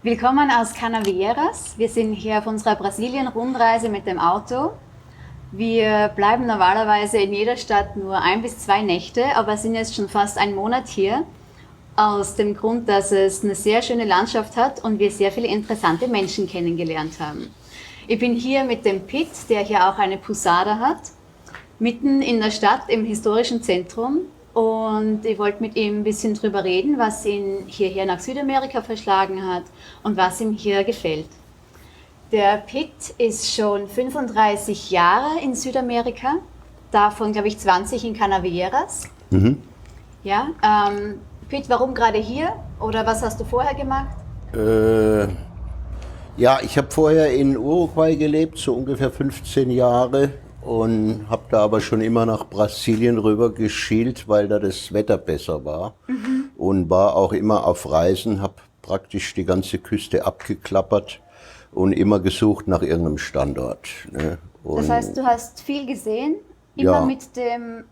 Willkommen aus Canavieiras. Wir sind hier auf unserer Brasilien-Rundreise mit dem Auto. Wir bleiben normalerweise in jeder Stadt nur 1 bis 2 Nächte, aber sind jetzt schon fast einen Monat hier. Aus dem Grund, dass es eine sehr schöne Landschaft hat und wir sehr viele interessante Menschen kennengelernt haben. Ich bin hier mit dem Pitt, der hier auch eine Posada hat, mitten in der Stadt im historischen Zentrum. Und ich wollte mit ihm ein bisschen drüber reden, was ihn hierher nach Südamerika verschlagen hat und was ihm hier gefällt. Der Pitt ist schon 35 Jahre in Südamerika, davon glaube ich 20 in Canavieiras. Ja, Pitt, warum gerade hier oder was hast du vorher gemacht? Ja, ich habe vorher in Uruguay gelebt, so ungefähr 15 Jahre und habe da aber schon immer nach Brasilien rüber geschielt, weil da das Wetter besser war und war auch immer auf Reisen, habe praktisch die ganze Küste abgeklappert und immer gesucht nach irgendeinem Standort. Ne? Das heißt, du hast viel gesehen, immer Ja.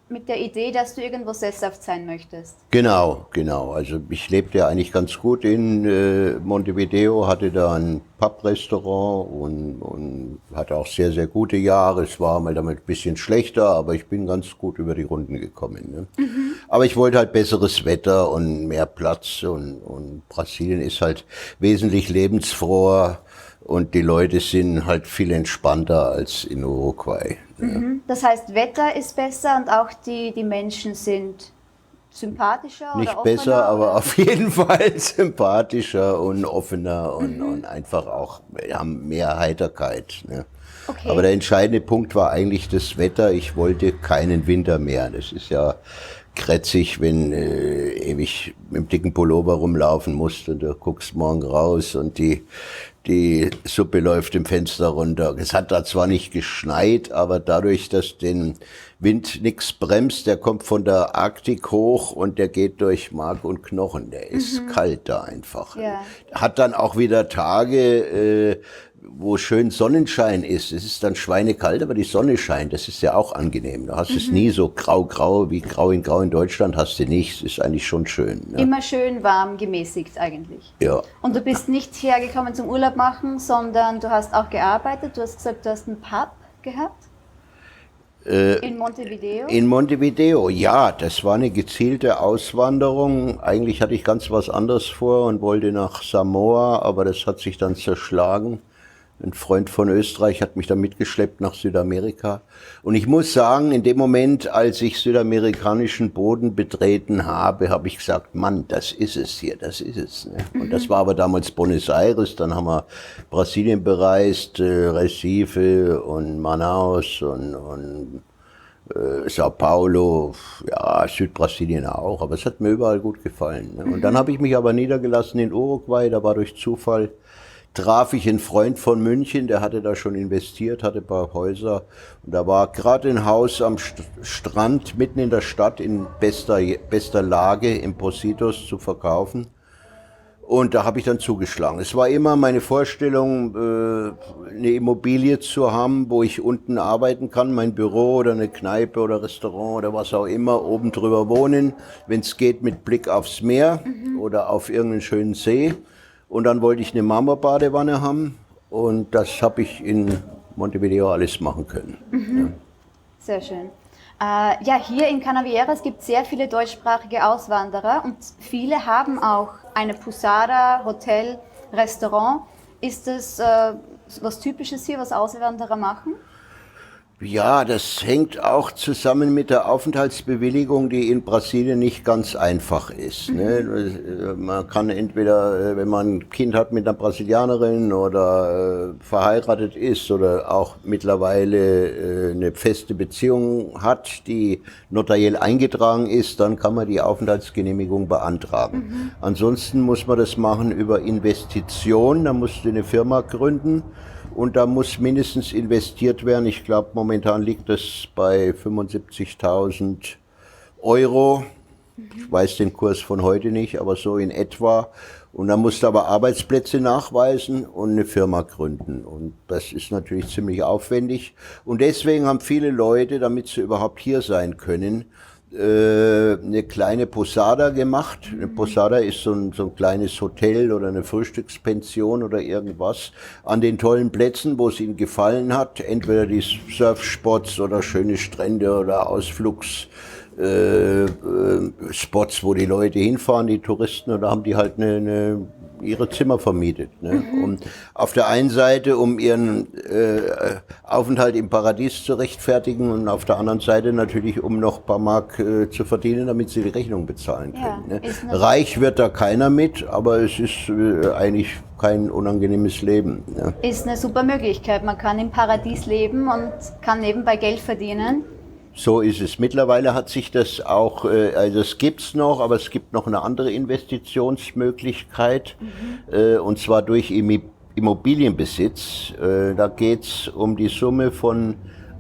mit der Idee, dass du irgendwo sesshaft sein möchtest. Genau. Also ich lebte ja eigentlich ganz gut in Montevideo, hatte da ein Pub-Restaurant und hatte auch sehr, sehr gute Jahre. Es war mal damit ein bisschen schlechter, aber ich bin ganz gut über die Runden gekommen. Ne? Aber ich wollte halt besseres Wetter und mehr Platz und Brasilien ist halt wesentlich lebensfroher und die Leute sind halt viel entspannter als in Uruguay. Ne? Das heißt, Wetter ist besser und auch die Menschen sind sympathischer Nicht oder offener? besser, aber oder? auf jeden Fall sympathischer und offener und einfach auch, wir haben mehr Heiterkeit. Ne? Okay. Aber der entscheidende Punkt war eigentlich das Wetter. Ich wollte keinen Winter mehr. Das ist ja krätzig, wenn ewig mit dem dicken Pullover rumlaufen musst und du guckst morgen raus und die Suppe läuft im Fenster runter. Es hat da zwar nicht geschneit, aber dadurch, dass den Wind nichts bremst, der kommt von der Arktik hoch und der geht durch Mark und Knochen. Der ist kalt da einfach. Ja. Hat dann auch wieder Tage, wo schön Sonnenschein ist. Es ist dann schweinekalt, aber die Sonne scheint. Das ist ja auch angenehm. Du hast es nie so grau-grau wie grau in Deutschland hast du nicht. Es ist eigentlich schon schön. Ne? Immer schön warm, gemäßigt eigentlich. Ja. Und du bist nicht hergekommen zum Urlaub machen, sondern du hast auch gearbeitet. Du hast gesagt, du hast einen Pub gehabt in Montevideo. In Montevideo, ja, das war eine gezielte Auswanderung. Eigentlich hatte ich ganz was anderes vor und wollte nach Samoa, aber das hat sich dann zerschlagen. Ein Freund von Österreich hat mich dann mitgeschleppt nach Südamerika. Und ich muss sagen, in dem Moment, als ich südamerikanischen Boden betreten habe, habe ich gesagt, Mann, das ist es hier, das ist es. Ne? Und das war aber damals Buenos Aires, dann haben wir Brasilien bereist, Recife und Manaus und Sao Paulo, ja, Südbrasilien auch, aber es hat mir überall gut gefallen. Ne? Und dann habe ich mich aber niedergelassen in Uruguay, da war durch Zufall traf ich einen Freund von München, der hatte da schon investiert, hatte ein paar Häuser. Und da war gerade ein Haus am Strand, mitten in der Stadt, in bester Lage, in Positos zu verkaufen. Und da habe ich dann zugeschlagen. Es war immer meine Vorstellung, eine Immobilie zu haben, wo ich unten arbeiten kann, mein Büro oder eine Kneipe oder Restaurant oder was auch immer, oben drüber wohnen, wenn es geht mit Blick aufs Meer oder auf irgendeinen schönen See. Und dann wollte ich eine Marmorbadewanne haben und das habe ich in Montevideo alles machen können. Sehr schön. Ja, hier in Canavieiras gibt es sehr viele deutschsprachige Auswanderer und viele haben auch eine Posada, Hotel, Restaurant. Ist das was Typisches hier, was Auswanderer machen? Ja, das hängt auch zusammen mit der Aufenthaltsbewilligung, die in Brasilien nicht ganz einfach ist. Ne? Man kann entweder, wenn man ein Kind hat mit einer Brasilianerin oder verheiratet ist oder auch mittlerweile eine feste Beziehung hat, die notariell eingetragen ist, dann kann man die Aufenthaltsgenehmigung beantragen. Ansonsten muss man das machen über Investition, da musst du eine Firma gründen. Und da muss mindestens investiert werden. Ich glaube, momentan liegt es bei 75.000 Euro. Ich weiß den Kurs von heute nicht, aber so in etwa. Und dann musst du aber Arbeitsplätze nachweisen und eine Firma gründen. Und das ist natürlich ziemlich aufwendig. Und deswegen haben viele Leute, damit sie überhaupt hier sein können, eine kleine Posada gemacht. Eine Posada ist so ein kleines Hotel oder eine Frühstückspension oder irgendwas an den tollen Plätzen, wo es ihnen gefallen hat. Entweder die Surfspots oder schöne Strände oder Spots, wo die Leute hinfahren, die Touristen, und da haben die halt ihre Zimmer vermietet. Ne? Und auf der einen Seite, um ihren Aufenthalt im Paradies zu rechtfertigen, und auf der anderen Seite natürlich, um noch ein paar Mark zu verdienen, damit sie die Rechnung bezahlen können. Ne? Reich wird da keiner mit, aber es ist eigentlich kein unangenehmes Leben. Ne? Ist eine super Möglichkeit. Man kann im Paradies leben und kann nebenbei Geld verdienen. So ist es. Mittlerweile hat sich das auch, also es gibt's noch, aber es gibt noch eine andere Investitionsmöglichkeit, und zwar durch Immobilienbesitz. Da geht's um die Summe von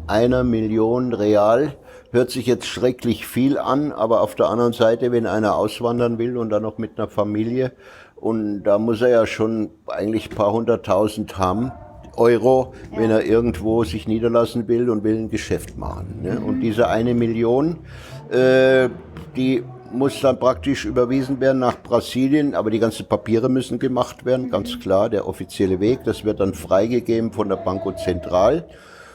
1 Million Real. Hört sich jetzt schrecklich viel an, aber auf der anderen Seite, wenn einer auswandern will und dann noch mit einer Familie, und da muss er ja schon eigentlich ein paar 100.000 haben, Euro, wenn er irgendwo sich niederlassen will und will ein Geschäft machen. Ne? Und diese 1 Million, die muss dann praktisch überwiesen werden nach Brasilien, aber die ganzen Papiere müssen gemacht werden, ganz klar, der offizielle Weg. Das wird dann freigegeben von der Banco Central.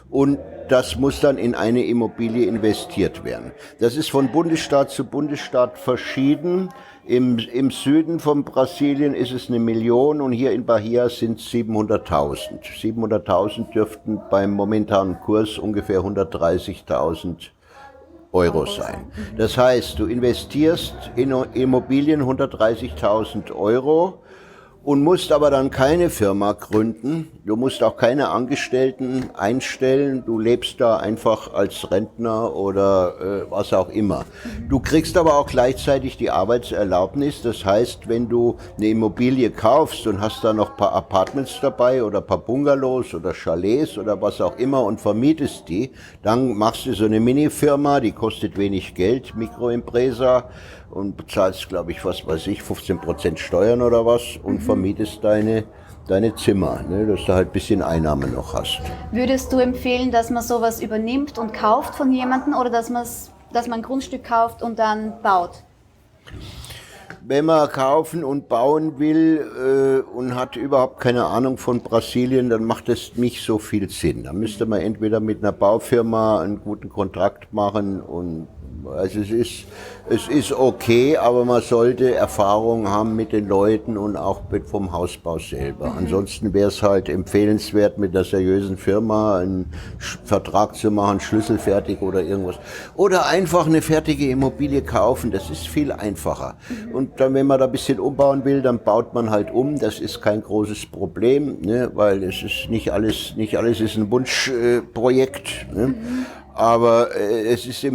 Und das muss dann in eine Immobilie investiert werden. Das ist von Bundesstaat zu Bundesstaat verschieden. Im Süden von Brasilien ist es 1 Million und hier in Bahia sind es 700.000. 700.000 dürften beim momentanen Kurs ungefähr 130.000 Euro sein. Das heißt, du investierst in Immobilien 130.000 Euro und musst aber dann keine Firma gründen. Du musst auch keine Angestellten einstellen. Du lebst da einfach als Rentner oder was auch immer. Du kriegst aber auch gleichzeitig die Arbeitserlaubnis. Das heißt, wenn du eine Immobilie kaufst und hast da noch ein paar Apartments dabei oder ein paar Bungalows oder Chalets oder was auch immer und vermietest die, dann machst du so eine Minifirma, die kostet wenig Geld, Mikroimpresa, und bezahlst, glaube ich, 15% Steuern oder was, und vermietest deine Zimmer, ne, dass du halt ein bisschen Einnahmen noch hast. Würdest du empfehlen, dass man sowas übernimmt und kauft von jemandem, oder dass man ein Grundstück kauft und dann baut? Wenn man kaufen und bauen will und hat überhaupt keine Ahnung von Brasilien, dann macht es nicht so viel Sinn. Da müsste man entweder mit einer Baufirma einen guten Kontrakt machen, und also es ist okay, aber man sollte Erfahrung haben mit den Leuten und auch vom Hausbau selber. Ansonsten wäre es halt empfehlenswert, mit einer seriösen Firma einen Vertrag zu machen, schlüsselfertig oder irgendwas. Oder einfach eine fertige Immobilie kaufen, das ist viel einfacher. Und dann, wenn man da ein bisschen umbauen will, dann baut man halt um. Das ist kein großes Problem, ne, weil es ist nicht alles ist ein Wunschprojekt. Ne. Aber es ist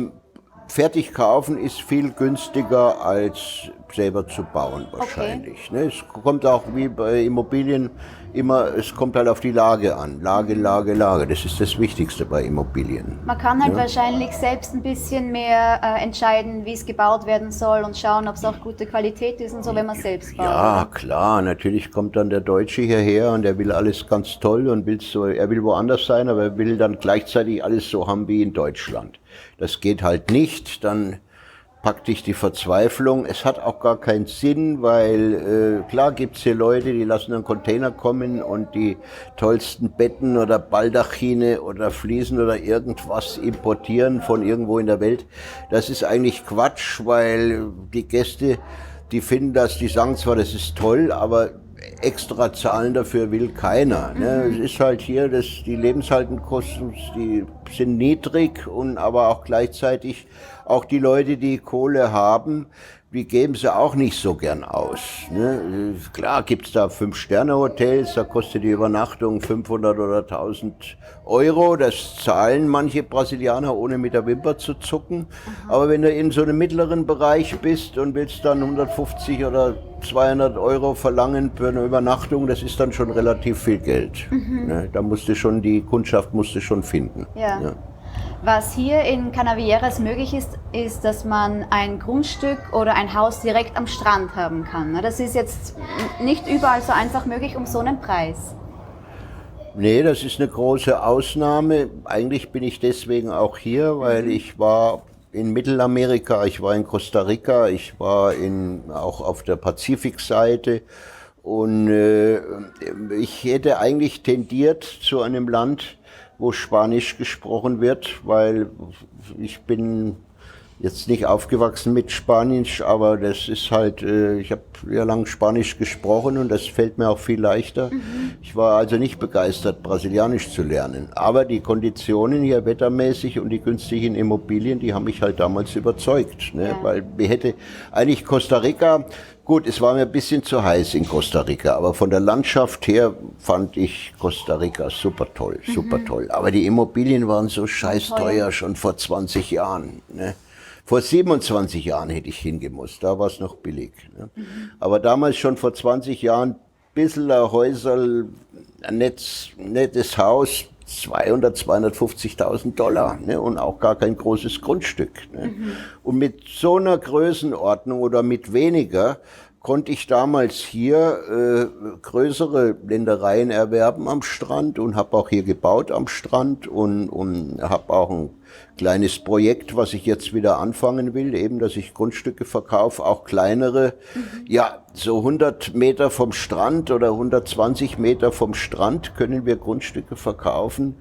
fertig kaufen ist viel günstiger als selber zu bauen wahrscheinlich. Okay. Ne? Es kommt auch wie bei Immobilien immer, es kommt halt auf die Lage an. Lage. Das ist das Wichtigste bei Immobilien. Man kann halt wahrscheinlich selbst ein bisschen mehr entscheiden, wie es gebaut werden soll, und schauen, ob es auch gute Qualität ist und so, wenn man selbst baut. Ja, klar. Natürlich kommt dann der Deutsche hierher und der will alles ganz toll und er will woanders sein, aber er will dann gleichzeitig alles so haben wie in Deutschland. Das geht halt nicht, dann packt dich die Verzweiflung. Es hat auch gar keinen Sinn, weil klar gibt's hier Leute, die lassen einen Container kommen und die tollsten Betten oder Baldachine oder Fliesen oder irgendwas importieren von irgendwo in der Welt. Das ist eigentlich Quatsch, weil die Gäste, die finden das, die sagen zwar, das ist toll, aber extra zahlen dafür will keiner. Ne? Es ist halt hier, die Lebenshaltungskosten, die sind niedrig, und aber auch gleichzeitig auch die Leute, die Kohle haben, die geben sie auch nicht so gern aus. Ne? Klar gibt's da 5-Sterne-Hotels, da kostet die Übernachtung 500 oder 1.000 Euro. Das zahlen manche Brasilianer, ohne mit der Wimper zu zucken. Aber wenn du in so einem mittleren Bereich bist und willst dann 150 oder 200 Euro verlangen für eine Übernachtung, das ist dann schon relativ viel Geld. Ne? Da die Kundschaft musst du schon finden. Ja. Ja. Was hier in Canavieras möglich ist, ist, dass man ein Grundstück oder ein Haus direkt am Strand haben kann. Das ist jetzt nicht überall so einfach möglich um so einen Preis. Nee, das ist eine große Ausnahme. Eigentlich bin ich deswegen auch hier, weil ich war in Mittelamerika, ich war in Costa Rica, ich war auch auf der Pazifikseite. Und ich hätte eigentlich tendiert zu einem Land, wo Spanisch gesprochen wird, weil ich bin jetzt nicht aufgewachsen mit Spanisch, aber das ist halt, ich habe ja lang Spanisch gesprochen und das fällt mir auch viel leichter. Ich war also nicht begeistert, Brasilianisch zu lernen. Aber die Konditionen hier wettermäßig und die günstigen Immobilien, die haben mich halt damals überzeugt. Ne? Ja. Weil mir hätte eigentlich Costa Rica, gut, es war mir ein bisschen zu heiß in Costa Rica, aber von der Landschaft her fand ich Costa Rica super toll, super toll. Aber die Immobilien waren so scheiß teuer schon vor 20 Jahren. Ne? Vor 27 Jahren hätte ich hingemusst, da war es noch billig. Ne? Aber damals schon vor 20 Jahren, bisschen ein Häuserl, ein nettes Haus, 250.000 $, ne? Und auch gar kein großes Grundstück. Ne? Und mit so einer Größenordnung oder mit weniger konnte ich damals hier größere Ländereien erwerben am Strand und habe auch hier gebaut am Strand und habe auch ein kleines Projekt, was ich jetzt wieder anfangen will, eben, dass ich Grundstücke verkaufe, auch kleinere, ja, so 100 Meter vom Strand oder 120 Meter vom Strand können wir Grundstücke verkaufen,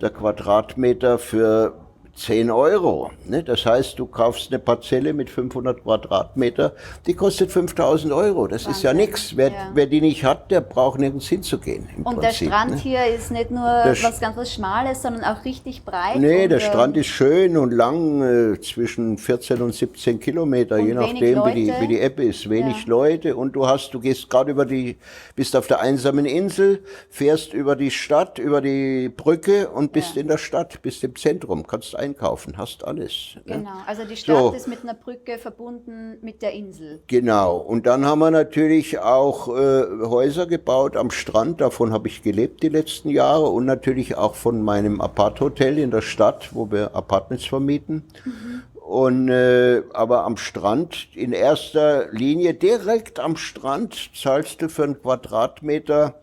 der Quadratmeter für 10 €. Ne? Das heißt, du kaufst eine Parzelle mit 500 Quadratmeter, die kostet 5.000 €. Das Wahnsinn. Ist ja nichts. Wer die nicht hat, der braucht nirgends hinzugehen. Und Prinzip, der Strand hier ist nicht nur was Schmales, sondern auch richtig breit. Nee, der Strand ist schön und lang, zwischen 14 und 17 Kilometer, je nachdem, wie die Ebbe ist. Wenig Leute und du gehst gerade bist auf der einsamen Insel, fährst über die Stadt, über die Brücke und bist in der Stadt, bist im Zentrum, kannst einkaufen, hast alles. Genau, ne? Also die Stadt ist mit einer Brücke verbunden mit der Insel. Genau, und dann haben wir natürlich auch Häuser gebaut am Strand, davon habe ich gelebt die letzten Jahre und natürlich auch von meinem Apart-Hotel in der Stadt, wo wir Apartments vermieten. Und aber am Strand, in erster Linie, direkt am Strand, zahlst du für einen Quadratmeter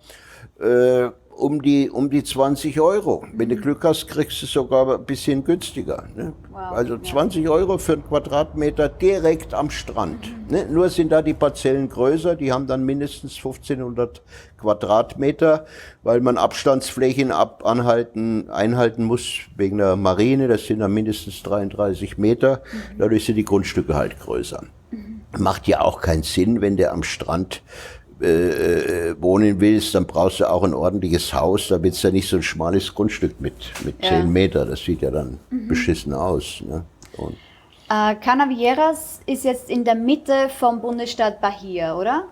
um die 20 €. Wenn du Glück hast, kriegst du es sogar ein bisschen günstiger. Ne? Wow, also 20 € für einen Quadratmeter direkt am Strand. Ne? Nur sind da die Parzellen größer, die haben dann mindestens 1500 Quadratmeter, weil man Abstandsflächen einhalten muss wegen der Marine. Das sind dann mindestens 33 Meter. Dadurch sind die Grundstücke halt größer. Macht ja auch keinen Sinn, wenn der am Strand wohnen willst, dann brauchst du auch ein ordentliches Haus, da willst du ja nicht so ein schmales Grundstück mit 10 Meter, das sieht ja dann beschissen aus. Ne? Canavieras ist jetzt in der Mitte vom Bundesstaat Bahia, oder?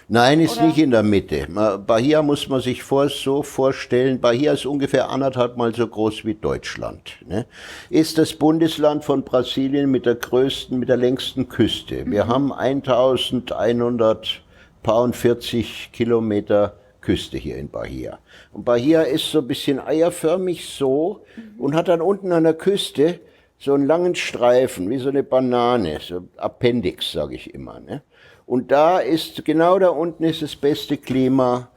Nein, ist nicht in der Mitte. Bahia muss man sich so vorstellen, Bahia ist ungefähr 1,5 Mal so groß wie Deutschland. Ne? Ist das Bundesland von Brasilien mit der längsten Küste. Wir haben 1140 Kilometer Küste hier in Bahia. Und Bahia ist so ein bisschen eierförmig und hat dann unten an der Küste so einen langen Streifen, wie so eine Banane, so Appendix, sage ich immer. Ne? Und genau da unten ist das beste Klima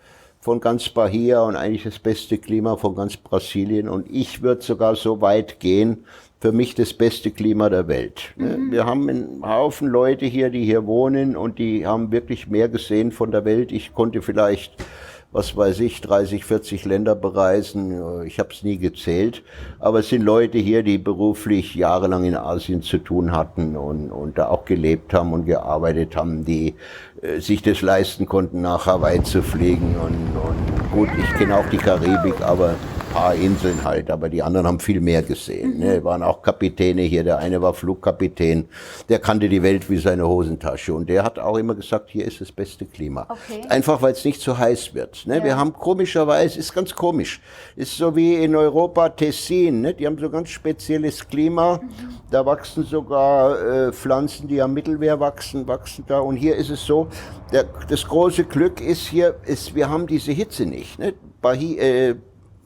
von ganz Bahia und eigentlich das beste Klima von ganz Brasilien. Und ich würde sogar so weit gehen, für mich das beste Klima der Welt. Wir haben einen Haufen Leute hier, die hier wohnen und die haben wirklich mehr gesehen von der Welt. Ich konnte vielleicht, 30, 40 Länder bereisen. Ich habe es nie gezählt. Aber es sind Leute hier, die beruflich jahrelang in Asien zu tun hatten und da auch gelebt haben und gearbeitet haben, die sich das leisten konnten, nach Hawaii zu fliegen. Und gut, ich kenne auch die Karibik, aber paar Inseln halt, aber die anderen haben viel mehr gesehen. Ne? Waren auch Kapitäne hier, der eine war Flugkapitän, der kannte die Welt wie seine Hosentasche und der hat auch immer gesagt, hier ist das beste Klima. Okay. Einfach, weil es nicht zu heiß wird. Ne? Ja. Wir haben komischerweise, ist ganz komisch, ist so wie in Europa Tessin, ne? Die haben so ganz spezielles Klima, da wachsen sogar Pflanzen, die am Mittelmeer wachsen da und hier ist es so, das große Glück ist wir haben diese Hitze nicht. Ne?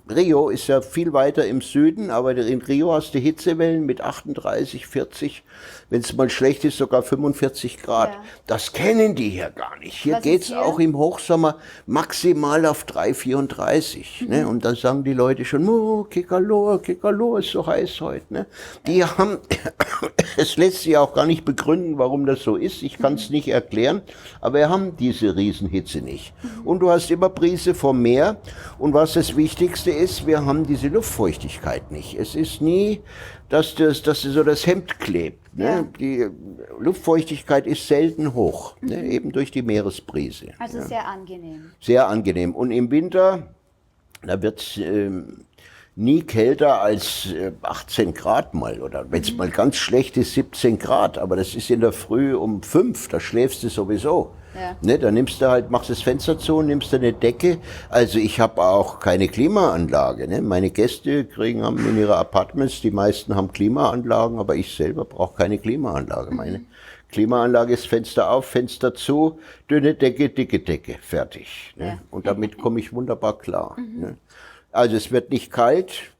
Rio ist ja viel weiter im Süden, aber in Rio hast du Hitzewellen mit 38, 40, wenn es mal schlecht ist, sogar 45 Grad. Ja. Das kennen die hier gar nicht. Hier Was ist geht's hier? auch im Hochsommer maximal auf 3, 34. Ne? Und dann sagen die Leute schon, oh, Kekalo, ist so heiß heute. Ne? Die haben, es lässt sich auch gar nicht begründen, warum das so ist. Ich kann es nicht erklären, aber wir haben diese Riesenhitze nicht. Und du hast immer Brise vom Meer. Und was das Wichtigste ist, wir haben diese Luftfeuchtigkeit nicht. Es ist nie, dass so das Hemd klebt. Ne? Ja. Die Luftfeuchtigkeit ist selten hoch, ne? Eben durch die Meeresbrise. Also sehr angenehm. Sehr angenehm. Und im Winter, da wird es nie kälter als 18 Grad mal. Oder wenn es mal ganz schlecht ist, 17 Grad. Aber das ist in der Früh um 5, da schläfst du sowieso. Ja. Ne, da nimmst du halt, machst das Fenster zu und nimmst eine Decke. Also ich habe auch keine Klimaanlage. Ne? Meine Gäste haben in ihre Apartments, die meisten haben Klimaanlagen, aber ich selber brauche keine Klimaanlage. Meine Klimaanlage ist Fenster auf, Fenster zu, dünne Decke, dicke Decke, fertig. Ne? Ja. Und damit komme ich wunderbar klar. Ne? Also es wird nicht kalt.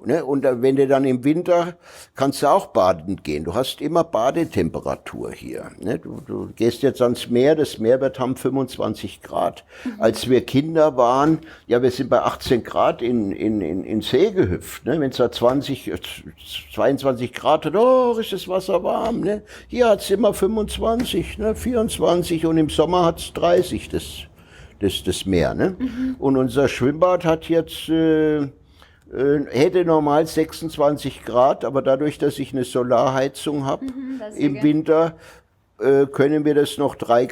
Ne? Und wenn du dann im Winter, kannst du auch baden gehen. Du hast immer Badetemperatur hier. Ne? Du gehst jetzt ans Meer, das Meer wird haben 25 Grad. Als wir Kinder waren, ja, wir sind bei 18 Grad in See gehüpft. Ne? Wenn es da 22 Grad hat, oh, ist das Wasser warm. Ne? Hier hat es immer 25, ne? 24 und im Sommer hat es 30, das Meer. Ne? Und unser Schwimmbad hat jetzt... hätte normal 26 Grad, aber dadurch, dass ich eine Solarheizung habe, im Winter können wir das noch 3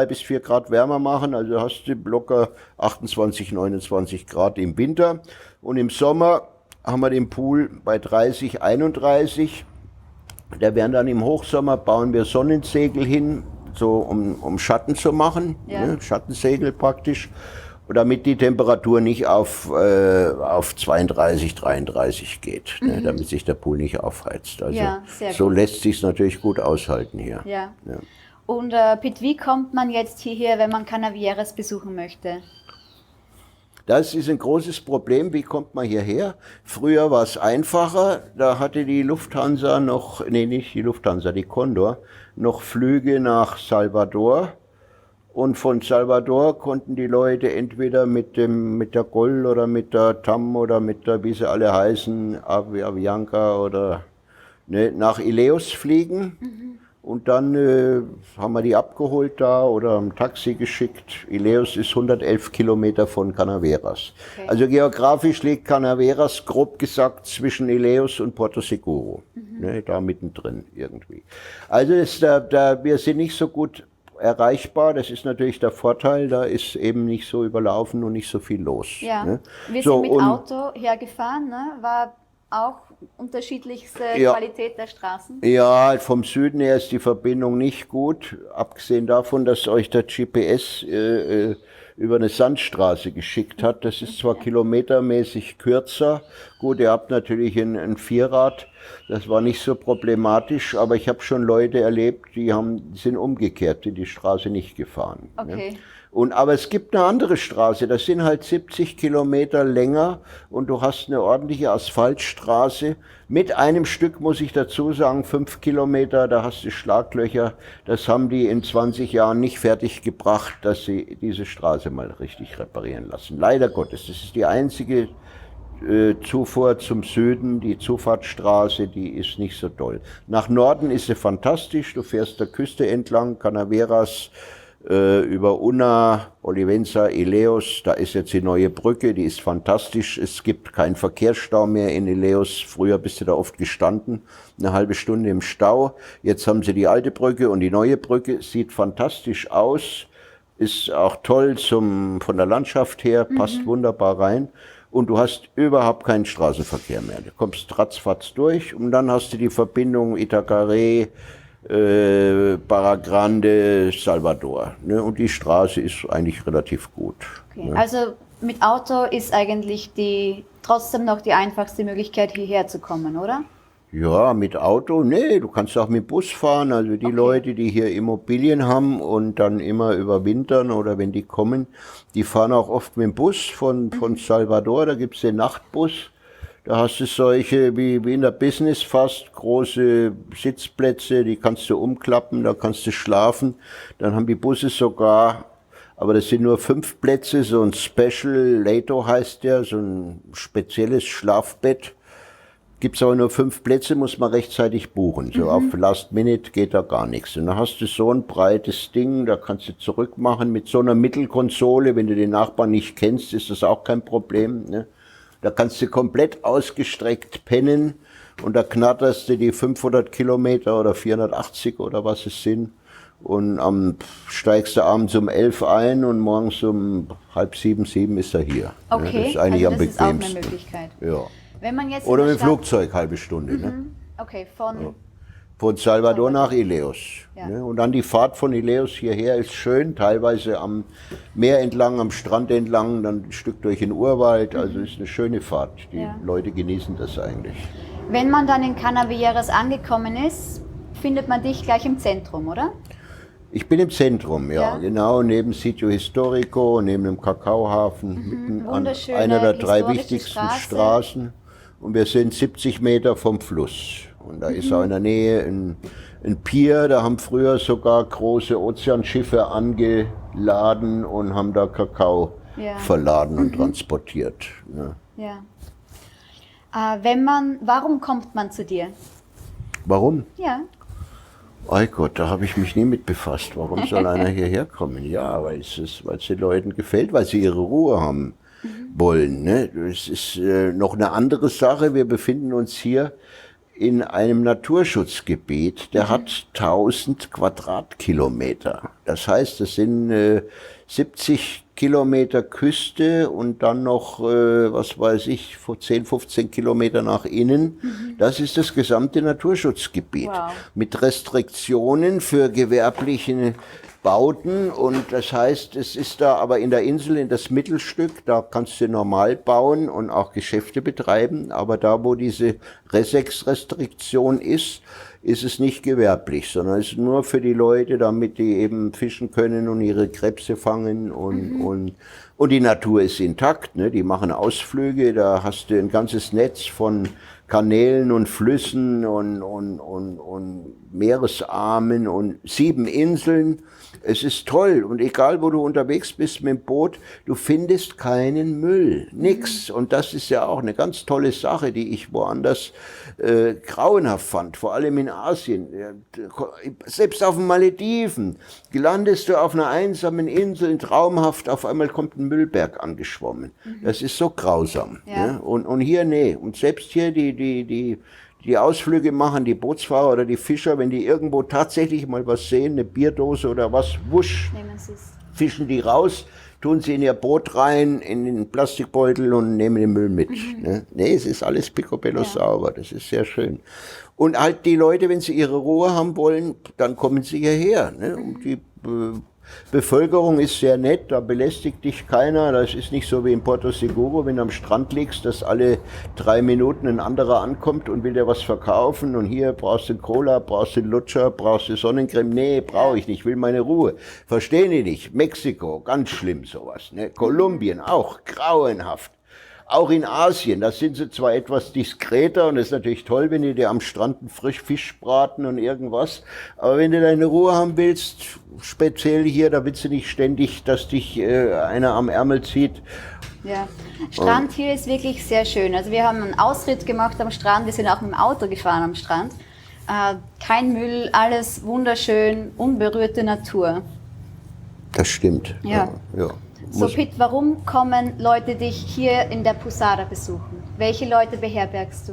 bis 4 Grad wärmer machen. Also hast du locker 28, 29 Grad im Winter. Und im Sommer haben wir den Pool bei 30, 31. Da werden dann im Hochsommer, bauen wir Sonnensegel hin, so um Schatten zu machen, Ja. ne? Schattensegel praktisch. Damit die Temperatur nicht auf 32, 33 geht, ne, damit sich der Pool nicht aufheizt. Also Ja, sehr so gut. lässt sich natürlich gut aushalten hier. Ja. Ja. Und Piet, wie kommt man jetzt hierher, wenn man Canavieras besuchen möchte? Das ist ein großes Problem. Wie kommt man hierher? Früher war es einfacher. Da hatte die Lufthansa nicht die Lufthansa, die Condor, noch Flüge nach Salvador. Und von Salvador konnten die Leute entweder mit der Gol oder mit der TAM oder mit der, wie sie alle heißen, Avianca oder ne, nach Ileus fliegen. Und dann haben wir die abgeholt da oder ein Taxi geschickt. Ileus ist 111 Kilometer von Canaveras. Okay. Also geografisch liegt Canaveras, grob gesagt, zwischen Ileus und Porto Seguro. Ne, da mittendrin irgendwie. Also wir sind nicht so gut erreichbar. Das ist natürlich der Vorteil, da ist eben nicht so überlaufen und nicht so viel los. Ja, Ne? wir So, sind mit und- Auto hergefahren, ne? War auch unterschiedlichste Ja. Qualität der Straßen. Ja, vom Süden her ist die Verbindung nicht gut, abgesehen davon, dass euch der GPS über eine Sandstraße geschickt hat. Das ist zwar kilometermäßig kürzer, gut, ihr habt natürlich ein Vierrad, das war nicht so problematisch, aber ich habe schon Leute erlebt, die sind umgekehrt, die Straße nicht gefahren. Okay. Ne? Aber es gibt eine andere Straße, das sind halt 70 Kilometer länger und du hast eine ordentliche Asphaltstraße. Mit einem Stück, muss ich dazu sagen, 5 Kilometer, da hast du Schlaglöcher. Das haben die in 20 Jahren nicht fertig gebracht, dass sie diese Straße mal richtig reparieren lassen. Leider Gottes, das ist die einzige Zufuhr zum Süden, die Zufahrtsstraße, die ist nicht so toll. Nach Norden ist sie fantastisch, du fährst der Küste entlang, Canaveras, über Una, Olivenza, Ileus, da ist jetzt die neue Brücke, die ist fantastisch. Es gibt keinen Verkehrsstau mehr in Ileus. Früher bist du da oft gestanden, eine halbe Stunde im Stau. Jetzt haben sie die alte Brücke und die neue Brücke, sieht fantastisch aus, ist auch toll von der Landschaft her, passt wunderbar rein. Und du hast überhaupt keinen Straßenverkehr mehr. Du kommst ratzfatz durch und dann hast du die Verbindung Itacaré, Barra Grande, Salvador. Ne? Und die Straße ist eigentlich relativ gut. Okay. Ne? Also mit Auto ist eigentlich trotzdem noch die einfachste Möglichkeit, hierher zu kommen, oder? Ja, mit Auto? Nee, du kannst auch mit Bus fahren. Also die Leute, die hier Immobilien haben und dann immer überwintern oder wenn die kommen, die fahren auch oft mit dem Bus von Salvador. Da gibt's den Nachtbus. Da hast du solche wie in der Business fast, große Sitzplätze, die kannst du umklappen, da kannst du schlafen. Dann haben die Busse sogar, aber das sind nur 5 Plätze, so ein Special, Lato heißt der, so ein spezielles Schlafbett. Gibt's aber nur 5 Plätze, muss man rechtzeitig buchen. So auf Last Minute geht da gar nichts. Und dann hast du so ein breites Ding, da kannst du zurückmachen mit so einer Mittelkonsole. Wenn du den Nachbarn nicht kennst, ist das auch kein Problem, ne? Da kannst du komplett ausgestreckt pennen und da knatterst du die 500 Kilometer oder 480 oder was es sind. Und steigst du abends um 11 ein und morgens um 6:30, 7 ist er hier. Okay, Ja, das ist eigentlich also am das ist auch eine bequemsten. Möglichkeit. Ja. Wenn man jetzt Oder in der mit dem Flugzeug, halbe Stunde. Ne? Okay, von Von Salvador nach Ileos. Ja. Ne? Und dann die Fahrt von Ileos hierher ist schön, teilweise am Meer entlang, am Strand entlang, dann ein Stück durch den Urwald. Also ist eine schöne Fahrt. Die Ja. Leute genießen das eigentlich. Wenn man dann in Canavieras angekommen ist, findet man dich gleich im Zentrum, oder? Ich bin im Zentrum, ja, Ja. genau, neben Sitio Historico, neben dem Kakaohafen, mitten an Wunderschöne einer der 3 historische wichtigsten Straße. Straßen. Und wir sind 70 Meter vom Fluss. Und da ist auch in der Nähe ein Pier, da haben früher sogar große Ozeanschiffe angeladen und haben da Kakao Ja. verladen und transportiert. Ne? Ja. Warum kommt man zu dir? Warum? Ja. Oh Gott, da habe ich mich nie mit befasst. Warum soll einer hierher kommen? Ja, weil es den Leuten gefällt, weil sie ihre Ruhe haben wollen. Ne? Es ist noch eine andere Sache. Wir befinden uns hier in einem Naturschutzgebiet, der hat 1000 Quadratkilometer. Das heißt, das sind 70 Kilometer Küste und dann noch, was weiß ich, 10, 15 Kilometer nach innen. Das ist das gesamte Naturschutzgebiet. Wow. Mit Restriktionen für gewerbliche Bauten und das heißt, es ist da aber in der Insel, in das Mittelstück, da kannst du normal bauen und auch Geschäfte betreiben, aber da, wo diese Resex-Restriktion ist, ist es nicht gewerblich, sondern es ist nur für die Leute, damit die eben fischen können und ihre Krebse fangen und die Natur ist intakt, ne? Die machen Ausflüge, da hast du ein ganzes Netz von Kanälen und Flüssen und Meeresarmen und 7 Inseln. Es ist toll und egal, wo du unterwegs bist mit dem Boot, du findest keinen Müll, nix. Und das ist ja auch eine ganz tolle Sache, die ich woanders grauenhaft fand, vor allem in Asien. Selbst auf den Malediven landest du auf einer einsamen Insel, traumhaft, auf einmal kommt ein Müllberg angeschwommen. Das ist so grausam. Ja. Ne? Und hier, nee. Und selbst hier die Ausflüge machen, die Bootsfahrer oder die Fischer, wenn die irgendwo tatsächlich mal was sehen, eine Bierdose oder was, wusch, Nehmen Sie es. fischen die raus, tun sie in ihr Boot rein, in den Plastikbeutel und nehmen den Müll mit. Ne? Nee, es ist alles picobello sauber, das ist sehr schön. Und halt die Leute, wenn sie ihre Ruhe haben wollen, dann kommen sie hierher. Ne? Und die Bevölkerung ist sehr nett, da belästigt dich keiner. Das ist nicht so wie in Porto Seguro, wenn du am Strand liegst, dass alle 3 Minuten ein anderer ankommt und will dir was verkaufen. Und hier brauchst du einen Cola, brauchst du einen Lutscher, brauchst du Sonnencreme. Nee, brauche ich nicht, will meine Ruhe. Verstehen die nicht. Mexiko, ganz schlimm sowas. Ne? Kolumbien, auch grauenhaft. Auch in Asien, da sind sie zwar etwas diskreter und es ist natürlich toll, wenn die dir am Strand einen frisch Fisch braten und irgendwas, aber wenn du deine Ruhe haben willst, speziell hier, da willst du nicht ständig, dass dich einer am Ärmel zieht. Ja. Strand hier ist wirklich sehr schön. Also wir haben einen Ausritt gemacht am Strand, wir sind auch mit dem Auto gefahren am Strand. Kein Müll, alles wunderschön, unberührte Natur. Das stimmt. Ja. Ja. So Pitt, warum kommen Leute dich hier in der Posada besuchen? Welche Leute beherbergst du?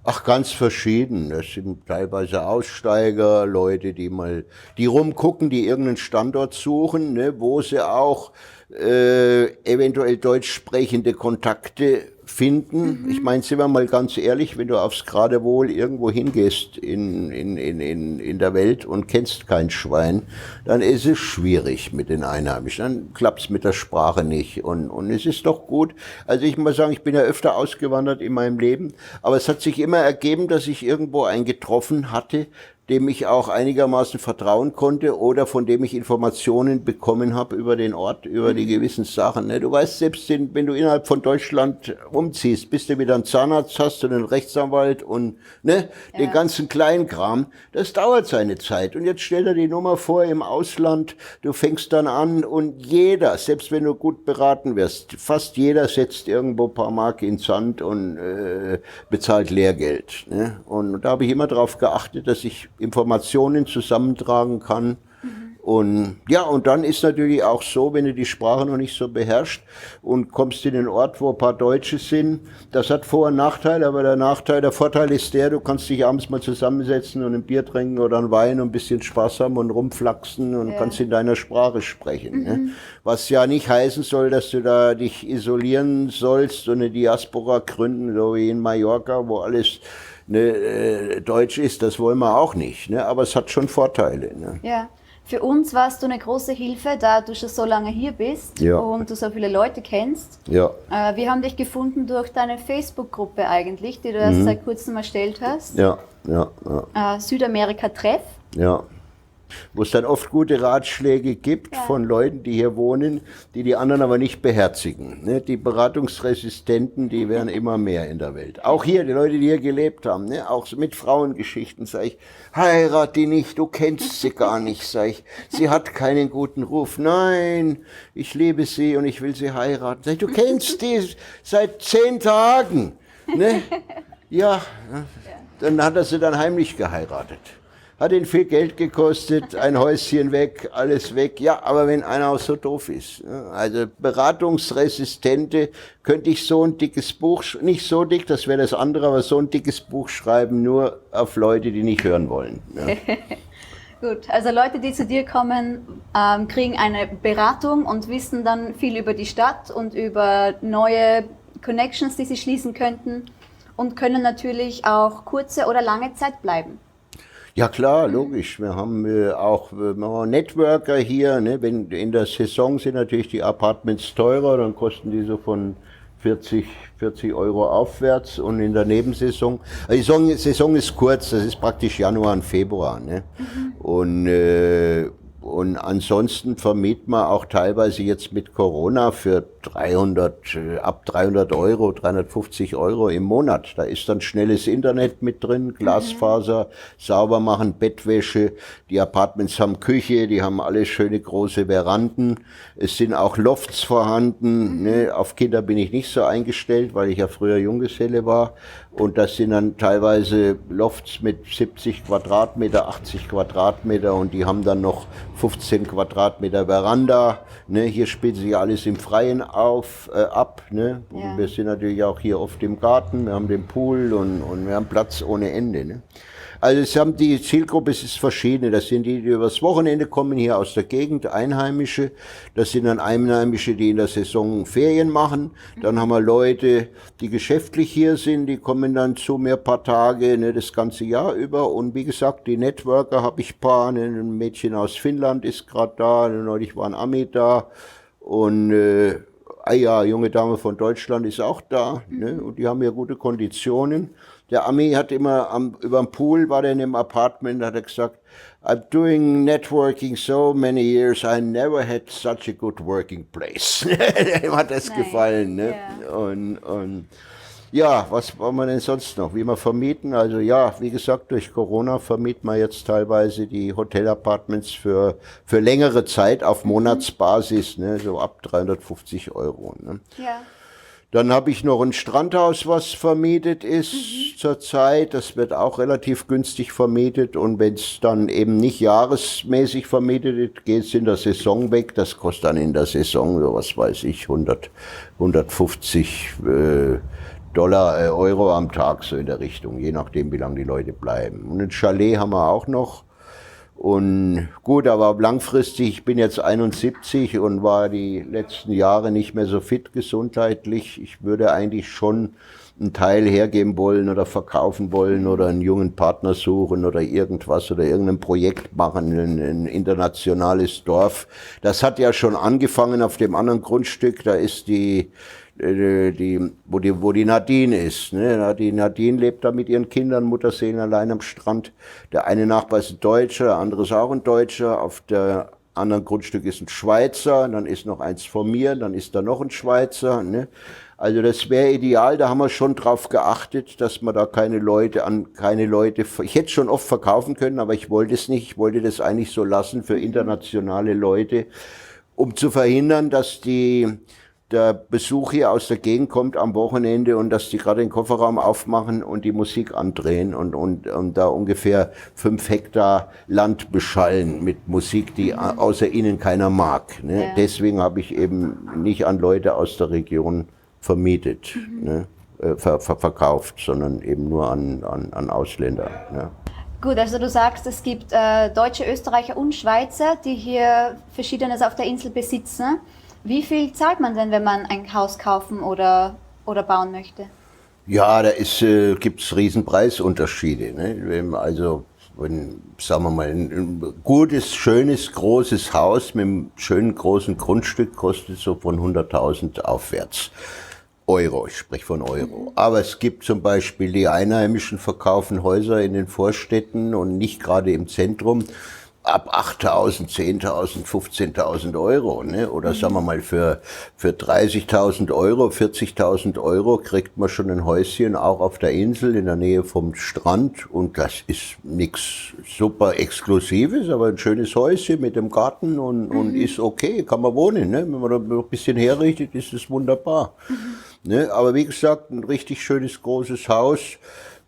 Ach, ganz verschieden. Das sind teilweise Aussteiger, Leute, die rumgucken, die irgendeinen Standort suchen, ne, wo sie auch eventuell deutsch sprechende Kontakte finden. Ich meine, sind wir mal ganz ehrlich, wenn du aufs Geratewohl irgendwo hingehst in der Welt und kennst kein Schwein, dann ist es schwierig mit den Einheimischen. Dann klappt es mit der Sprache nicht. Und es ist doch gut. Also ich muss sagen, ich bin ja öfter ausgewandert in meinem Leben, aber es hat sich immer ergeben, dass ich irgendwo einen getroffen hatte, dem ich auch einigermaßen vertrauen konnte oder von dem ich Informationen bekommen habe über den Ort, über die gewissen Sachen. Ne? Du weißt, selbst wenn du innerhalb von Deutschland umziehst, bis du wieder einen Zahnarzt hast und einen Rechtsanwalt und den ganzen Kleinkram, das dauert seine Zeit. Und jetzt stell dir die Nummer vor im Ausland, du fängst dann an und jeder, selbst wenn du gut beraten wirst, fast jeder setzt irgendwo ein paar Mark ins Sand und bezahlt Lehrgeld. Ne? Und da habe ich immer darauf geachtet, dass ich Informationen zusammentragen kann. Und ja, und dann ist natürlich auch so, wenn du die Sprache noch nicht so beherrschst und kommst in einen Ort, wo ein paar Deutsche sind, das hat Vor- und Nachteile, aber der Vorteil ist du kannst dich abends mal zusammensetzen und ein Bier trinken oder einen Wein und ein bisschen Spaß haben und rumflaxen und kannst in deiner Sprache sprechen. Ne? Was ja nicht heißen soll, dass du da dich isolieren sollst und eine Diaspora gründen, so wie in Mallorca, wo alles Deutsch ist, das wollen wir auch nicht, ne? Aber es hat schon Vorteile. Ne? Ja, für uns warst du eine große Hilfe, da du schon so lange hier bist und du so viele Leute kennst. Ja. Wir haben dich gefunden durch deine Facebook-Gruppe eigentlich, die du erst seit kurzem erstellt hast. Ja. Südamerika-Treff. Ja. Wo es dann oft gute Ratschläge gibt von Leuten, die hier wohnen, die anderen aber nicht beherzigen. Ne? Die Beratungsresistenten, die werden immer mehr in der Welt. Auch hier, die Leute, die hier gelebt haben, ne? Auch mit Frauengeschichten, sag ich, heirat die nicht, du kennst sie gar nicht, sag ich. Sie hat keinen guten Ruf. Nein, ich liebe sie und ich will sie heiraten. Sag ich, du kennst die seit 10 Tagen. Ne? Ja, dann hat er sie dann heimlich geheiratet. Hat ihn viel Geld gekostet, ein Häuschen weg, alles weg. Ja, aber wenn einer auch so doof ist. Also Beratungsresistente, könnte ich so ein dickes Buch, nicht so dick, das wäre das andere, aber so ein dickes Buch schreiben, nur auf Leute, die nicht hören wollen. Ja. Gut, also Leute, die zu dir kommen, kriegen eine Beratung und wissen dann viel über die Stadt und über neue Connections, die sie schließen könnten und können natürlich auch kurze oder lange Zeit bleiben. Ja klar, logisch. Wir haben auch Networker hier. Ne? Wenn in der Saison sind natürlich die Apartments teurer, dann kosten die so von 40 Euro aufwärts und in der Nebensaison, die Saison ist kurz, das ist praktisch Januar und Februar. Ne? Und ansonsten vermieten wir auch teilweise jetzt mit Corona für ab 300 Euro, 350 Euro im Monat. Da ist dann schnelles Internet mit drin, Glasfaser, sauber machen, Bettwäsche. Die Apartments haben Küche, die haben alle schöne große Veranden. Es sind auch Lofts vorhanden. Ne? Auf Kinder bin ich nicht so eingestellt, weil ich ja früher Junggeselle war. Und das sind dann teilweise Lofts mit 70 Quadratmeter, 80 Quadratmeter und die haben dann noch 15 Quadratmeter Veranda. Ne? Hier spielt sich alles im Freien ab. Ne? Und wir sind natürlich auch hier oft im Garten, wir haben den Pool und wir haben Platz ohne Ende. Ne? Also die Zielgruppe ist verschiedene. Das sind die übers Wochenende kommen, hier aus der Gegend, Einheimische. Das sind dann Einheimische, die in der Saison Ferien machen. Dann haben wir Leute, die geschäftlich hier sind, die kommen dann zu mir ein paar Tage, ne, das ganze Jahr über. Und wie gesagt, die Networker habe ich ein paar. Ne, ein Mädchen aus Finnland ist gerade da, neulich war ein Ami da. Und junge Dame von Deutschland ist auch da. Ne, und die haben ja gute Konditionen. Der Ami hat immer über dem Pool, war der in einem Apartment, hat er gesagt, I'm doing networking so many years, I never had such a good working place. Dem hat das gefallen. Ne? Yeah. Und ja, was wollen wir denn sonst noch? Wie wir vermieten, also ja, wie gesagt, durch Corona vermieten wir jetzt teilweise die Hotelapartments für längere Zeit auf Monatsbasis, ne? So ab 350 Euro. Ne? Ja. Dann habe ich noch ein Strandhaus, was vermietet ist zurzeit. Das wird auch relativ günstig vermietet. Und wenn es dann eben nicht jahresmäßig vermietet ist, geht es in der Saison weg. Das kostet dann in der Saison, so was weiß ich, 150 Euro am Tag, so in der Richtung. Je nachdem, wie lange die Leute bleiben. Und ein Chalet haben wir auch noch. Und gut, aber langfristig, ich bin jetzt 71 und war die letzten Jahre nicht mehr so fit gesundheitlich. Ich würde eigentlich schon einen Teil hergeben wollen oder verkaufen wollen oder einen jungen Partner suchen oder irgendwas oder irgendein Projekt machen, ein internationales Dorf. Das hat ja schon angefangen auf dem anderen Grundstück, da ist wo die Nadine ist. Ne? Die Nadine lebt da mit ihren Kindern, Mutterseelen allein am Strand. Der eine Nachbar ist ein Deutscher, der andere ist auch ein Deutscher. Auf der anderen Grundstück ist ein Schweizer, dann ist noch eins von mir, dann ist da noch ein Schweizer. Ne? Also das wäre ideal, da haben wir schon drauf geachtet, dass man da keine Leute, ich hätte es schon oft verkaufen können, aber ich wollte es nicht, ich wollte das eigentlich so lassen für internationale Leute, um zu verhindern, dass der Besuch hier aus der Gegend kommt am Wochenende und dass die gerade den Kofferraum aufmachen und die Musik andrehen und da ungefähr 5 Hektar Land beschallen mit Musik, die außer ihnen keiner mag. Ne? Ja. Deswegen habe ich eben nicht an Leute aus der Region vermietet, ne? Verkauft, sondern eben nur an Ausländer. Ne? Gut, also du sagst, es gibt Deutsche, Österreicher und Schweizer, die hier Verschiedenes auf der Insel besitzen. Wie viel zahlt man denn, wenn man ein Haus kaufen oder bauen möchte? Ja, da gibt's riesen Preisunterschiede. Ne? Also, sagen wir mal, ein gutes, schönes, großes Haus mit einem schönen, großen Grundstück kostet so von 100.000 aufwärts. Euro, ich spreche von Euro. Aber es gibt zum Beispiel, die Einheimischen verkaufen Häuser in den Vorstädten und nicht gerade im Zentrum ab 8.000, 10.000, 15.000 Euro, ne? Oder sagen wir mal für 30.000 Euro, 40.000 Euro kriegt man schon ein Häuschen auch auf der Insel in der Nähe vom Strand und das ist nichts super Exklusives, aber ein schönes Häuschen mit dem Garten und ist okay, kann man wohnen, ne? Wenn man da ein bisschen herrichtet, ist es wunderbar. Ne? Aber wie gesagt, ein richtig schönes großes Haus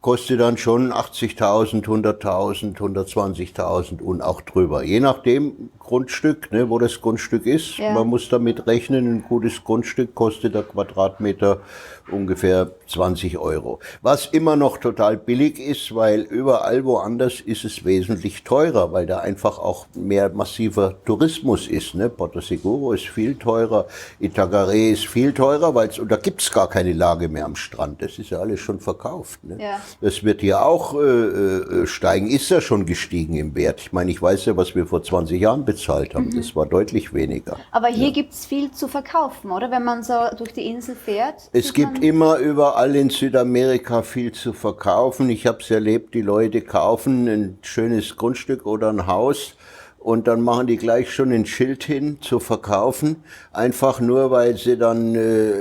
kostet dann schon 80.000, 100.000, 120.000 und auch drüber. Je nachdem Grundstück, ne, wo das Grundstück ist. Ja. Man muss damit rechnen, ein gutes Grundstück kostet der Quadratmeter ungefähr 20 Euro. Was immer noch total billig ist, weil überall woanders ist es wesentlich teurer, weil da einfach auch mehr massiver Tourismus ist. Ne? Porto Seguro ist viel teurer, Itacaré ist viel teurer, und da gibt's gar keine Lage mehr am Strand. Das ist ja alles schon verkauft. Ne? Ja. Das wird hier auch steigen, ist ja schon gestiegen im Wert. Ich meine, ich weiß ja, was wir vor 20 Jahren bezahlt haben. Das war deutlich weniger. Aber hier gibt's viel zu verkaufen, oder? Wenn man so durch die Insel fährt. Es gibt immer überall in Südamerika viel zu verkaufen. Ich habe es erlebt, die Leute kaufen ein schönes Grundstück oder ein Haus und dann machen die gleich schon ein Schild hin zu verkaufen. Einfach nur, weil sie dann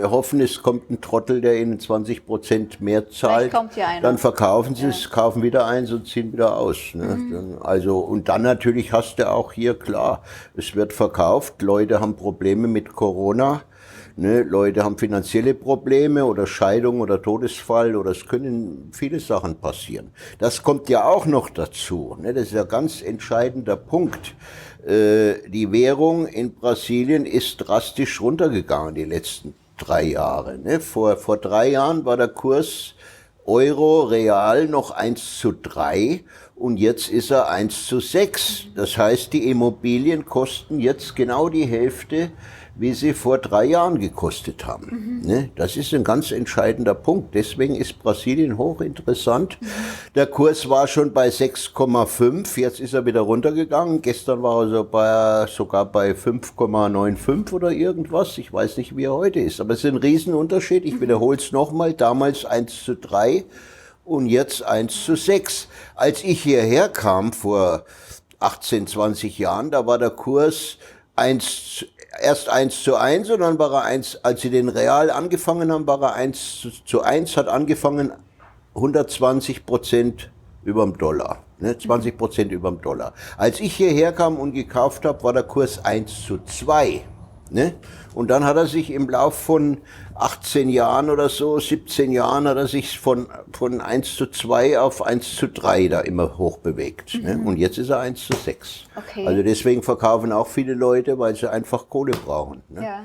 hoffen, es kommt ein Trottel, der ihnen 20% mehr zahlt. Kommt hier einer. Dann verkaufen sie es, kaufen wieder eins und ziehen wieder aus. Ne? Also, und dann natürlich hast du auch hier, klar, es wird verkauft, Leute haben Probleme mit Corona. Ne, Leute haben finanzielle Probleme oder Scheidung oder Todesfall oder es können viele Sachen passieren. Das kommt ja auch noch dazu. Ne, das ist ja ein ganz entscheidender Punkt. Die Währung in Brasilien ist drastisch runtergegangen die letzten 3 Jahre. Ne. Vor 3 Jahren war der Kurs Euro real noch 1:3 und jetzt ist er 1:6. Das heißt, die Immobilien kosten jetzt genau die Hälfte, wie sie vor 3 Jahren gekostet haben. Ne? Das ist ein ganz entscheidender Punkt. Deswegen ist Brasilien hochinteressant. Der Kurs war schon bei 6,5, jetzt ist er wieder runtergegangen. Gestern war er sogar bei 5,95 oder irgendwas. Ich weiß nicht, wie er heute ist. Aber es ist ein Riesenunterschied. Ich wiederhole es nochmal. Damals 1:3 und jetzt 1:6. Als ich hierher kam vor 18, 20 Jahren, da war der Kurs erst 1:1 und dann war er 1, als sie den Real angefangen haben, war er 1:1, hat angefangen 120% überm Dollar, ne, 20% überm Dollar. Als ich hierher kam und gekauft habe, war der Kurs 1:2. Ne? Und dann hat er sich im Lauf von 18 Jahren oder so, 17 Jahren, hat er sich von 1:2 auf 1:3 da immer hoch bewegt. Ne? Und jetzt ist er 1:6. Okay. Also deswegen verkaufen auch viele Leute, weil sie einfach Kohle brauchen. Ne? Ja.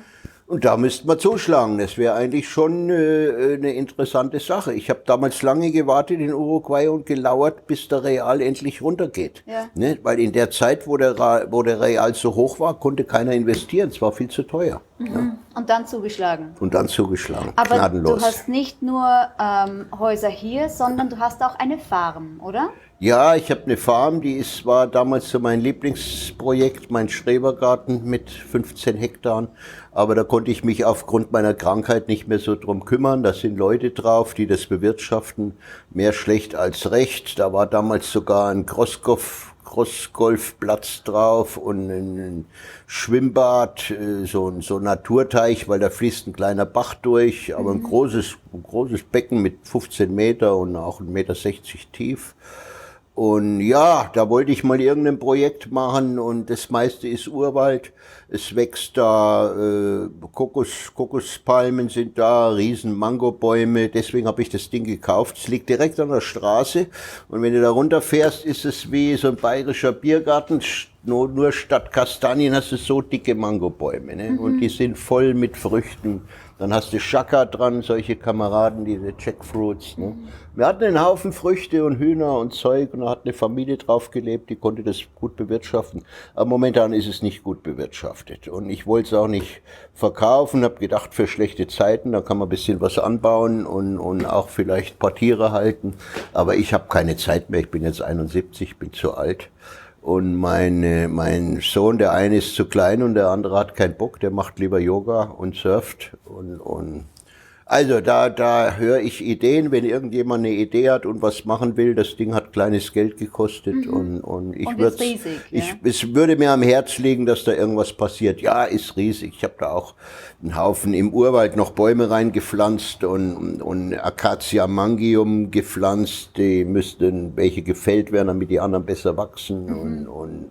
Und da müsste man zuschlagen. Das wäre eigentlich schon eine interessante Sache. Ich habe damals lange gewartet in Uruguay und gelauert, bis der Real endlich runtergeht. Ja. Ne? Weil in der Zeit, wo der Real so hoch war, konnte keiner investieren. Es war viel zu teuer. Ja. Und dann zugeschlagen. Und dann zugeschlagen. Aber Gnadenlos. du hast nicht nur Häuser hier, sondern du hast auch eine Farm, oder? Ja, ich habe eine Farm, war damals so mein Lieblingsprojekt, mein Schrebergarten mit 15 Hektaren. Aber da konnte ich mich aufgrund meiner Krankheit nicht mehr so drum kümmern. Da sind Leute drauf, die das bewirtschaften, mehr schlecht als recht. Da war damals sogar ein Crossgolfplatz drauf und ein Schwimmbad, so ein Naturteich, weil da fließt ein kleiner Bach durch, aber ein großes Becken mit 15 Meter und auch 1,60 Meter tief. Und ja, da wollte ich mal irgendein Projekt machen und das meiste ist Urwald. Es wächst da, Kokospalmen sind da, riesen Mangobäume. Deswegen habe ich das Ding gekauft. Es liegt direkt an der Straße und wenn du da runterfährst, ist es wie so ein bayerischer Biergarten. Nur statt Kastanien hast du so dicke Mangobäume, ne? Und die sind voll mit Früchten. Dann hast du Chaka dran, solche Kameraden, diese Jackfruits. Ne? Wir hatten einen Haufen Früchte und Hühner und Zeug und da hat eine Familie drauf gelebt, die konnte das gut bewirtschaften. Aber momentan ist es nicht gut bewirtschaftet. Und ich wollte es auch nicht verkaufen, habe gedacht, für schlechte Zeiten, da kann man ein bisschen was anbauen und auch vielleicht ein paar Tiere halten. Aber ich habe keine Zeit mehr, ich bin jetzt 71, bin zu alt. Und mein Sohn, der eine ist zu klein und der andere hat keinen Bock, der macht lieber Yoga und surft. Und also da höre ich Ideen, wenn irgendjemand eine Idee hat und was machen will. Das Ding hat kleines Geld gekostet und ist riesig, ja? Es würde mir am Herz liegen, dass da irgendwas passiert. Ja, ist riesig. Ich habe da auch einen Haufen im Urwald noch Bäume reingepflanzt und Acacia mangium gepflanzt. Die müssten welche gefällt werden, damit die anderen besser wachsen und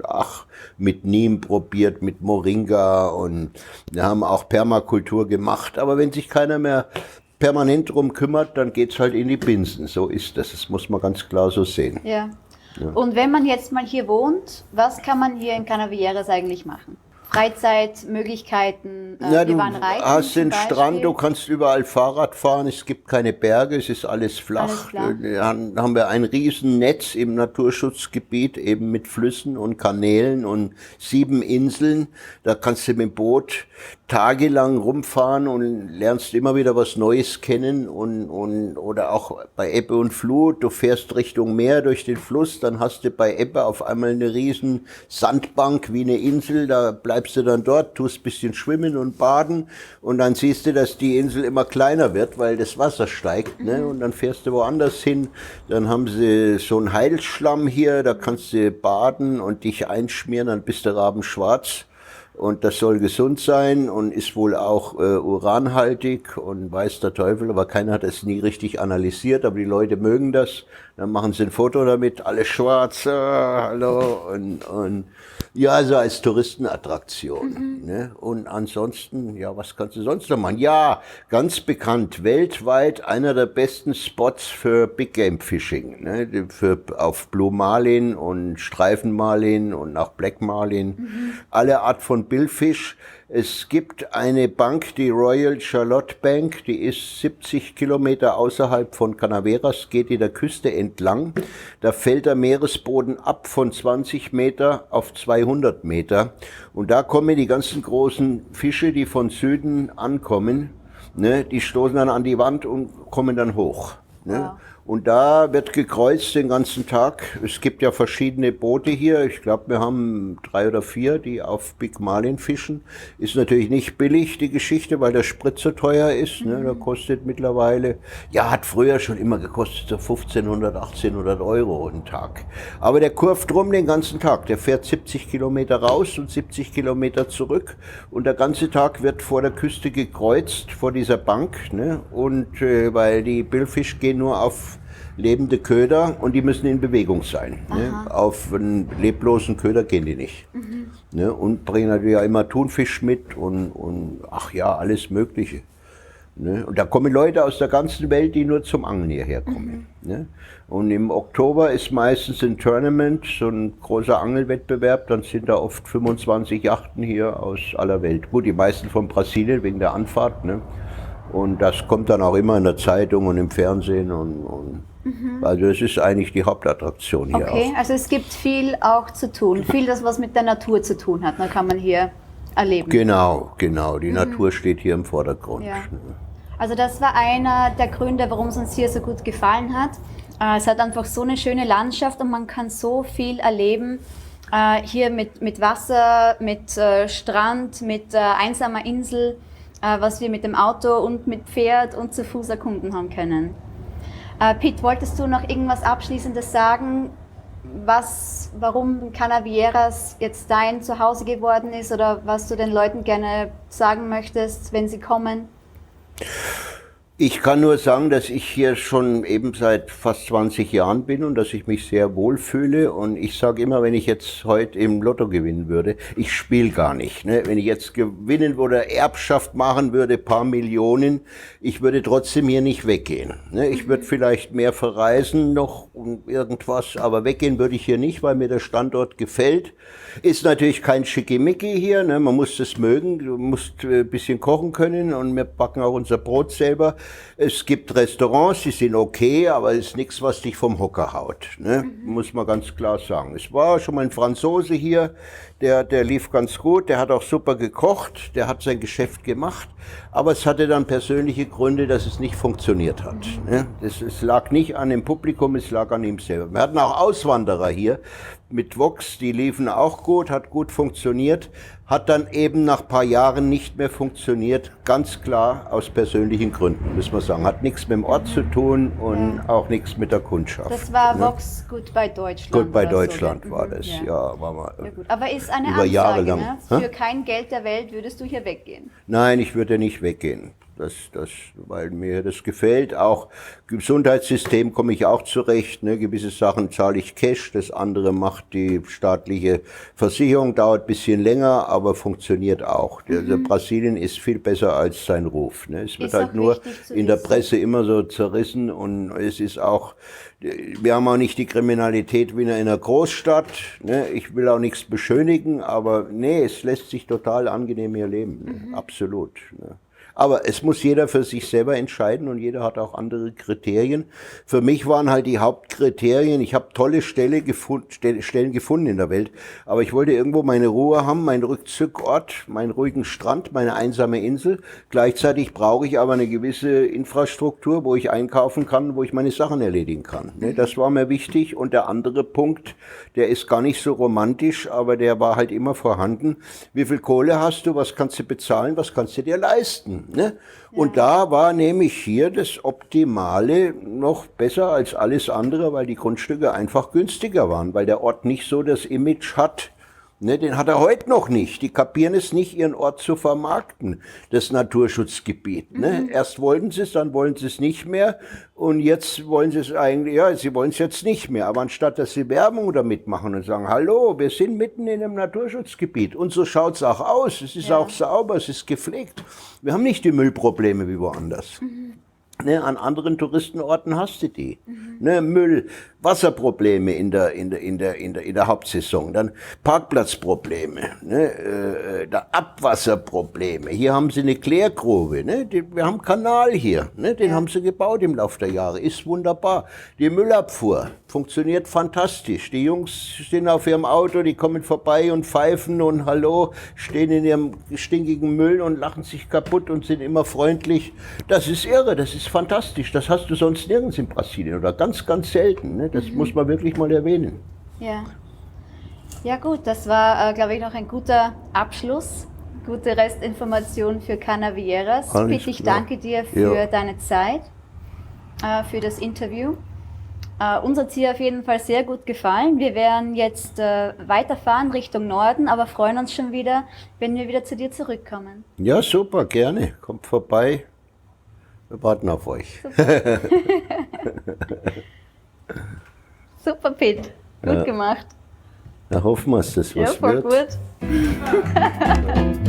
mit Neem probiert, mit Moringa und wir haben auch Permakultur gemacht. Aber wenn sich keiner mehr permanent drum kümmert, dann geht's halt in die Binsen. So ist das. Das muss man ganz klar so sehen. Ja. Und wenn man jetzt mal hier wohnt, was kann man hier in Canavieres eigentlich machen? Freizeitmöglichkeiten, wir waren reiten. Du hast den Strand, du kannst überall Fahrrad fahren, es gibt keine Berge, es ist alles flach. Dann haben wir ein Riesennetz im Naturschutzgebiet, eben mit Flüssen und Kanälen und 7 Inseln. Da kannst du mit dem Boot tagelang rumfahren und lernst immer wieder was Neues kennen oder auch bei Ebbe und Flut, du fährst Richtung Meer durch den Fluss, dann hast du bei Ebbe auf einmal eine riesen Sandbank wie eine Insel, da bleibst du dann dort, tust ein bisschen schwimmen und baden und dann siehst du, dass die Insel immer kleiner wird, weil das Wasser steigt, ne? Und dann fährst du woanders hin, dann haben sie so einen Heilschlamm hier, da kannst du baden und dich einschmieren, dann bist du rabenschwarz. Und das soll gesund sein und ist wohl auch uranhaltig und weiß der Teufel, aber keiner hat es nie richtig analysiert, aber die Leute mögen das. Dann machen sie ein Foto damit, alle schwarz, hallo und ja, so als Touristenattraktion. Ne? Und ansonsten, ja, was kannst du sonst noch machen? Ja, ganz bekannt, weltweit einer der besten Spots für Big Game Fishing, ne? Auf Blue Marlin und Streifenmarlin und auch Black Marlin, alle Art von Billfisch. Es gibt eine Bank, die Royal Charlotte Bank, die ist 70 Kilometer außerhalb von Canavieres, geht die der Küste entlang. Da fällt der Meeresboden ab von 20 Meter auf 200 Meter. Und da kommen die ganzen großen Fische, die von Süden ankommen, ne, die stoßen dann an die Wand und kommen dann hoch. Ne? Wow. Und da wird gekreuzt den ganzen Tag. Es gibt ja verschiedene Boote hier. Ich glaube, wir haben 3 oder 4, die auf Big Marlin fischen. Ist natürlich nicht billig, die Geschichte, weil der Sprit so teuer ist. Ne? Der kostet mittlerweile, ja, hat früher schon immer gekostet, so 1500, 1800 Euro einen Tag. Aber der kurvt rum den ganzen Tag. Der fährt 70 Kilometer raus und 70 Kilometer zurück. Und der ganze Tag wird vor der Küste gekreuzt, vor dieser Bank. Ne? Und weil die Billfisch gehen nur auf lebende Köder und die müssen in Bewegung sein. Ne? Auf einen leblosen Köder gehen die nicht. Ne? Und bringen natürlich auch immer Thunfisch mit und ach ja, alles Mögliche. Ne? Und da kommen Leute aus der ganzen Welt, die nur zum Angeln hierher kommen. Ne? Und im Oktober ist meistens ein Tournament, so ein großer Angelwettbewerb, dann sind da oft 25 Yachten hier aus aller Welt. Gut, die meisten von Brasilien wegen der Anfahrt. Ne? Und das kommt dann auch immer in der Zeitung und im Fernsehen. Also das ist eigentlich die Hauptattraktion hier Okay, auch. also es gibt viel auch zu tun, viel das, was mit der Natur zu tun hat, da kann man hier erleben. Genau. Die Natur steht hier im Vordergrund. Ja. Also das war einer der Gründe, warum es uns hier so gut gefallen hat. Es hat einfach so eine schöne Landschaft und man kann so viel erleben. Hier mit Wasser, mit Strand, mit einsamer Insel, was wir mit dem Auto und mit Pferd und zu Fuß erkunden haben können. Pete, wolltest du noch irgendwas Abschließendes sagen, warum Canavieras jetzt dein Zuhause geworden ist oder was du den Leuten gerne sagen möchtest, wenn sie kommen? Ich kann nur sagen, dass ich hier schon eben seit fast 20 Jahren bin und dass ich mich sehr wohl fühle. Und ich sage immer, wenn ich jetzt heute im Lotto gewinnen würde, ich spiele gar nicht. Ne? Wenn ich jetzt gewinnen würde, Erbschaft machen würde, paar Millionen, ich würde trotzdem hier nicht weggehen. Ne? Ich würde vielleicht mehr verreisen noch und irgendwas, aber weggehen würde ich hier nicht, weil mir der Standort gefällt. Ist natürlich kein Schickimicki hier, ne? Man muss das mögen, du musst ein bisschen kochen können und wir backen auch unser Brot selber. Es gibt Restaurants, die sind okay, aber es ist nichts, was dich vom Hocker haut, ne? Muss man ganz klar sagen. Es war schon mal ein Franzose hier, der lief ganz gut, der hat auch super gekocht, der hat sein Geschäft gemacht, aber es hatte dann persönliche Gründe, dass es nicht funktioniert hat. Ne? Es lag nicht an dem Publikum, es lag an ihm selber. Wir hatten auch Auswanderer hier mit Vox, die liefen auch gut, hat gut funktioniert, hat dann eben nach ein paar Jahren nicht mehr funktioniert, ganz klar aus persönlichen Gründen, muss man sagen. Hat nichts mit dem Ort zu tun und auch nichts mit der Kundschaft. Das war Vox Goodbye Deutschland. Goodbye oder Deutschland so, war das, ja. War mal, ja gut. Aber ist eine über Jahre Ansage, lang. ne? Für kein Geld der Welt würdest du hier weggehen. Nein, ich würde nicht weggehen. Weil mir das gefällt. Auch Gesundheitssystem komme ich auch zurecht. Ne? Gewisse Sachen zahle ich Cash, das andere macht die staatliche Versicherung, dauert ein bisschen länger, aber funktioniert auch. Also Brasilien ist viel besser als sein Ruf. Ne? Es wird Ist halt auch nur wichtig zu in der wissen. Presse immer so zerrissen und es ist auch, wir haben auch nicht die Kriminalität wie in einer Großstadt. Ne? Ich will auch nichts beschönigen, aber nee, es lässt sich total angenehm hier leben. Ne? Absolut. Ne? Aber es muss jeder für sich selber entscheiden und jeder hat auch andere Kriterien. Für mich waren halt die Hauptkriterien, ich habe tolle Stellen gefunden in der Welt, aber ich wollte irgendwo meine Ruhe haben, meinen Rückzugort, meinen ruhigen Strand, meine einsame Insel. Gleichzeitig brauche ich aber eine gewisse Infrastruktur, wo ich einkaufen kann, wo ich meine Sachen erledigen kann. Das war mir wichtig. Und der andere Punkt, der ist gar nicht so romantisch, aber der war halt immer vorhanden. Wie viel Kohle hast du, was kannst du bezahlen, was kannst du dir leisten? Ne? Und da war nämlich hier das Optimale noch besser als alles andere, weil die Grundstücke einfach günstiger waren, weil der Ort nicht so das Image hat. Ne, den hat er heute noch nicht. Die kapieren es nicht, ihren Ort zu vermarkten, das Naturschutzgebiet. Ne? Erst wollten sie es, dann wollen sie es nicht mehr und jetzt wollen sie es eigentlich, ja, sie wollen es jetzt nicht mehr. Aber anstatt, dass sie Werbung damit machen und sagen, hallo, wir sind mitten in einem Naturschutzgebiet und so schaut es auch aus, es ist auch sauber, es ist gepflegt. Wir haben nicht die Müllprobleme wie woanders. Ne, an anderen Touristenorten hast du die. Ne, Müll, Wasserprobleme in der Hauptsaison, dann Parkplatzprobleme, ne, Abwasserprobleme. Hier haben sie eine Klärgrube, ne, wir haben Kanal hier, ne, den haben sie gebaut im Laufe der Jahre, ist wunderbar. Die Müllabfuhr funktioniert fantastisch. Die Jungs stehen auf ihrem Auto, die kommen vorbei und pfeifen und hallo, stehen in ihrem stinkigen Müll und lachen sich kaputt und sind immer freundlich. Das ist irre, das ist fantastisch. Das hast du sonst nirgends in Brasilien oder ganz, ganz selten. Ne? Das muss man wirklich mal erwähnen. Ja. Ja gut, das war, glaube ich, noch ein guter Abschluss. Gute Restinformation für Canavieras. Pete, ich danke dir für deine Zeit, für das Interview. Uns hat es hier auf jeden Fall sehr gut gefallen. Wir werden jetzt weiterfahren Richtung Norden, aber freuen uns schon wieder, wenn wir wieder zu dir zurückkommen. Ja, super, gerne. Kommt vorbei. Wir warten auf euch. Super, super Pete. Gut gemacht. Na, hoffen wir, dass das was ja, voll wird. gut.